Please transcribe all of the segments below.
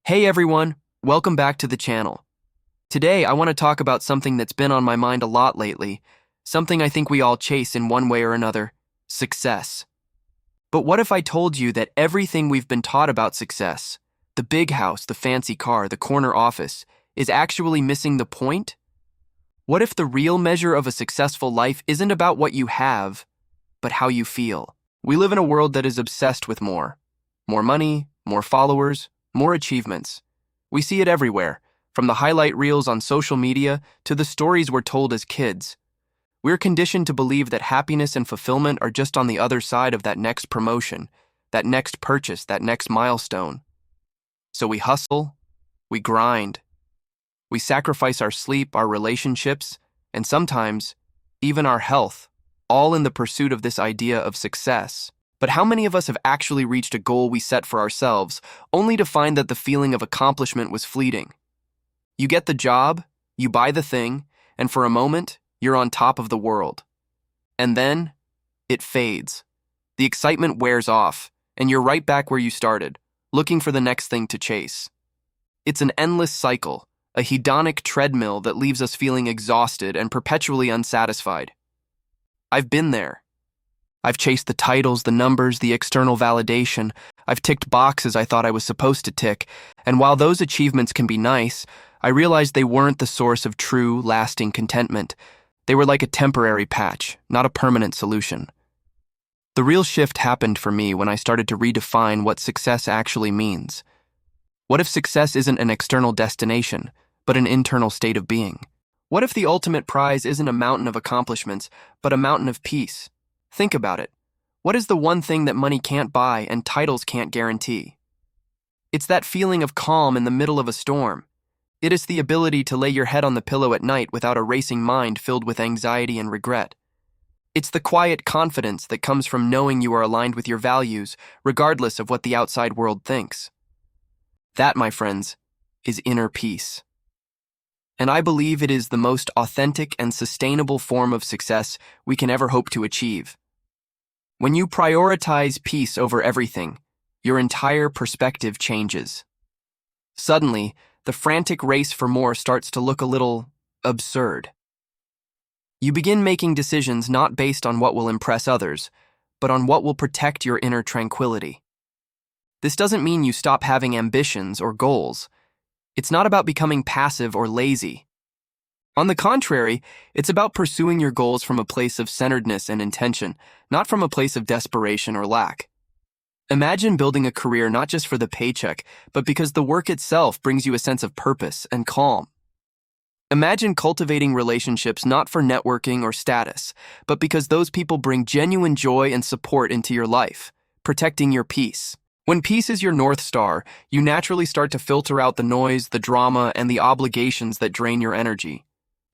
Hey everyone, welcome back to the channel. Today I want to talk about something that's been on my mind a lot lately, something I think we all chase in one way or another: success. But what if I told you that everything we've been taught about success, the big house, the fancy car, the corner office, is actually missing the point? What if the real measure of a successful life isn't about what you have, but how you feel? We live in a world that is obsessed with more. More money, more followers, more achievements. We see it everywhere, from the highlight reels on social media to the stories we're told as kids. We're conditioned to believe that happiness and fulfillment are just on the other side of that next promotion, that next purchase, that next milestone. So we hustle, we grind, we sacrifice our sleep, our relationships, and sometimes even our health, all in the pursuit of this idea of success. But how many of us have actually reached a goal we set for ourselves, only to find that the feeling of accomplishment was fleeting? You get the job, you buy the thing, and for a moment, you're on top of the world. And then, it fades. The excitement wears off, and you're right back where you started, looking for the next thing to chase. It's an endless cycle, a hedonic treadmill that leaves us feeling exhausted and perpetually unsatisfied. I've been there. I've chased the titles, the numbers, the external validation. I've ticked boxes I thought I was supposed to tick, and while those achievements can be nice, I realized they weren't the source of true, lasting contentment. They were like a temporary patch, not a permanent solution. The real shift happened for me when I started to redefine what success actually means. What if success isn't an external destination, but an internal state of being? What if the ultimate prize isn't a mountain of accomplishments, but a mountain of peace? Think about it. What is the one thing that money can't buy and titles can't guarantee? It's that feeling of calm in the middle of a storm. It is the ability to lay your head on the pillow at night without a racing mind filled with anxiety and regret. It's the quiet confidence that comes from knowing you are aligned with your values, regardless of what the outside world thinks. That, my friends, is inner peace. And I believe it is the most authentic and sustainable form of success we can ever hope to achieve. When you prioritize peace over everything, your entire perspective changes. Suddenly, the frantic race for more starts to look a little absurd. You begin making decisions not based on what will impress others, but on what will protect your inner tranquility. This doesn't mean you stop having ambitions or goals. It's not about becoming passive or lazy. On the contrary, it's about pursuing your goals from a place of centeredness and intention, not from a place of desperation or lack. Imagine building a career not just for the paycheck, but because the work itself brings you a sense of purpose and calm. Imagine cultivating relationships not for networking or status, but because those people bring genuine joy and support into your life, protecting your peace. When peace is your North Star, you naturally start to filter out the noise, the drama, and the obligations that drain your energy.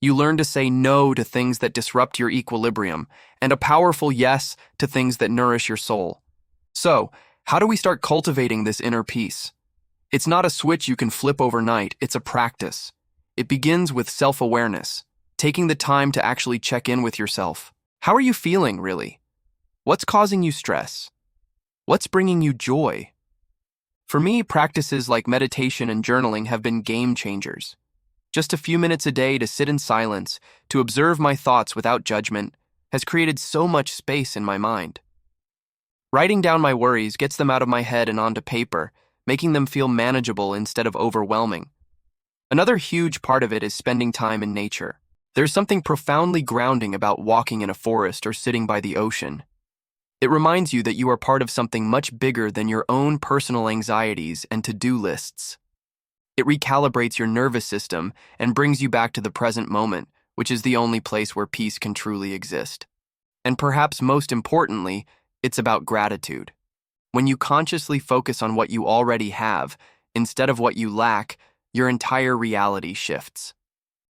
You learn to say no to things that disrupt your equilibrium, and a powerful yes to things that nourish your soul. So, how do we start cultivating this inner peace? It's not a switch you can flip overnight, it's a practice. It begins with self-awareness, taking the time to actually check in with yourself. How are you feeling, really? What's causing you stress? What's bringing you joy? For me, practices like meditation and journaling have been game changers. Just a few minutes a day to sit in silence, to observe my thoughts without judgment, has created so much space in my mind. Writing down my worries gets them out of my head and onto paper, making them feel manageable instead of overwhelming. Another huge part of it is spending time in nature. There's something profoundly grounding about walking in a forest or sitting by the ocean. It reminds you that you are part of something much bigger than your own personal anxieties and to-do lists. It recalibrates your nervous system and brings you back to the present moment, which is the only place where peace can truly exist. And perhaps most importantly, it's about gratitude. When you consciously focus on what you already have, instead of what you lack, your entire reality shifts.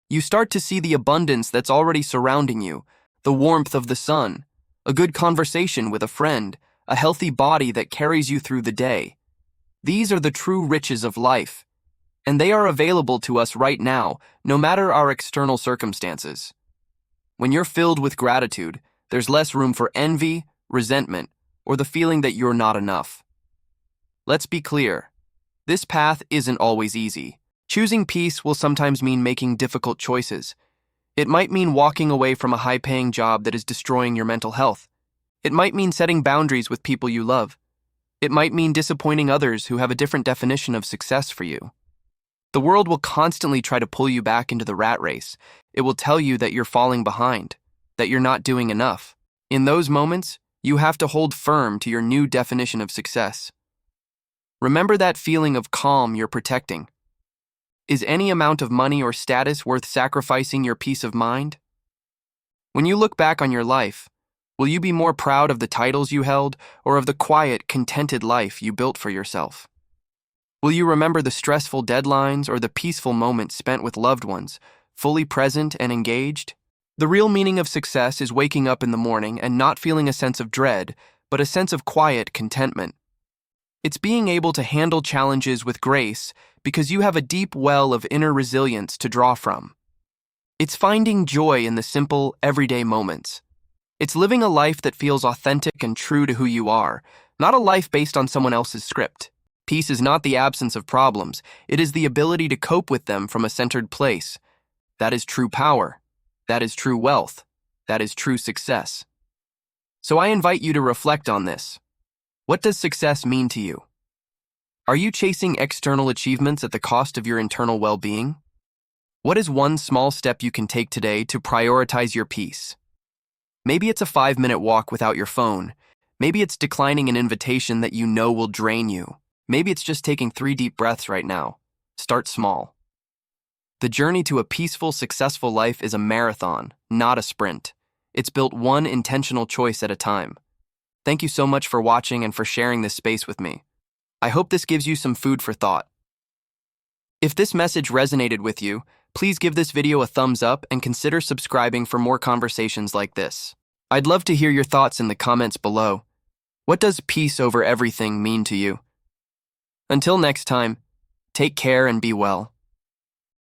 You start to see the abundance that's already surrounding you, the warmth of the sun, a good conversation with a friend, a healthy body that carries you through the day. These are the true riches of life, and they are available to us right now, no matter our external circumstances. When you're filled with gratitude, there's less room for envy, resentment, or the feeling that you're not enough. Let's be clear. This path isn't always easy. Choosing peace will sometimes mean making difficult choices. It might mean walking away from a high-paying job that is destroying your mental health. It might mean setting boundaries with people you love. It might mean disappointing others who have a different definition of success for you. The world will constantly try to pull you back into the rat race. It will tell you that you're falling behind, that you're not doing enough. In those moments, you have to hold firm to your new definition of success. Remember that feeling of calm you're protecting. Is any amount of money or status worth sacrificing your peace of mind? When you look back on your life, will you be more proud of the titles you held or of the quiet, contented life you built for yourself? Will you remember the stressful deadlines or the peaceful moments spent with loved ones, fully present and engaged? The real meaning of success is waking up in the morning and not feeling a sense of dread, but a sense of quiet contentment. It's being able to handle challenges with grace because you have a deep well of inner resilience to draw from. It's finding joy in the simple, everyday moments. It's living a life that feels authentic and true to who you are, not a life based on someone else's script. Peace is not the absence of problems. It is the ability to cope with them from a centered place. That is true power. That is true wealth. That is true success. So I invite you to reflect on this. What does success mean to you? Are you chasing external achievements at the cost of your internal well-being? What is one small step you can take today to prioritize your peace? Maybe it's a 5-minute walk without your phone. Maybe it's declining an invitation that you know will drain you. Maybe it's just taking 3 deep breaths right now. Start small. The journey to a peaceful, successful life is a marathon, not a sprint. It's built one intentional choice at a time. Thank you so much for watching and for sharing this space with me. I hope this gives you some food for thought. If this message resonated with you, please give this video a thumbs up and consider subscribing for more conversations like this. I'd love to hear your thoughts in the comments below. What does peace over everything mean to you? Until next time, take care and be well.